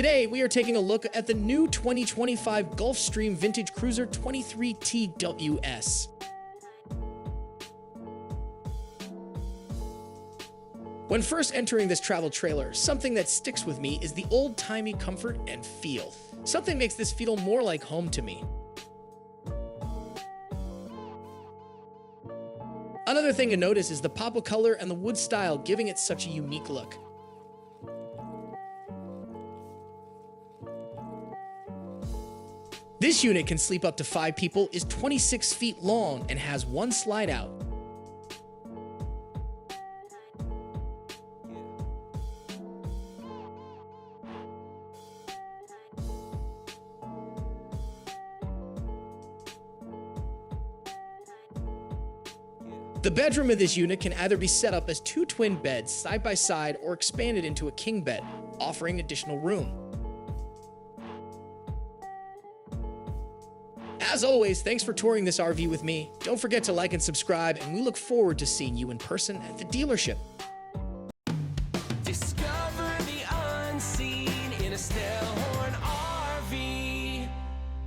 Today, we are taking a look at the new 2025 Gulfstream Vintage Cruiser 23TWS. When first entering this travel trailer, something that sticks with me is the old-timey comfort and feel. Something makes this feel more like home to me. Another thing to notice is the pop of color and the wood style, giving it such a unique look. This unit can sleep up to 5 people, is 26 feet long, and has one slide out. The bedroom of this unit can either be set up as 2 twin beds side by side or expanded into a king bed, offering additional room. As always, thanks for touring this RV with me. Don't forget to like and subscribe, and we look forward to seeing you in person at the dealership.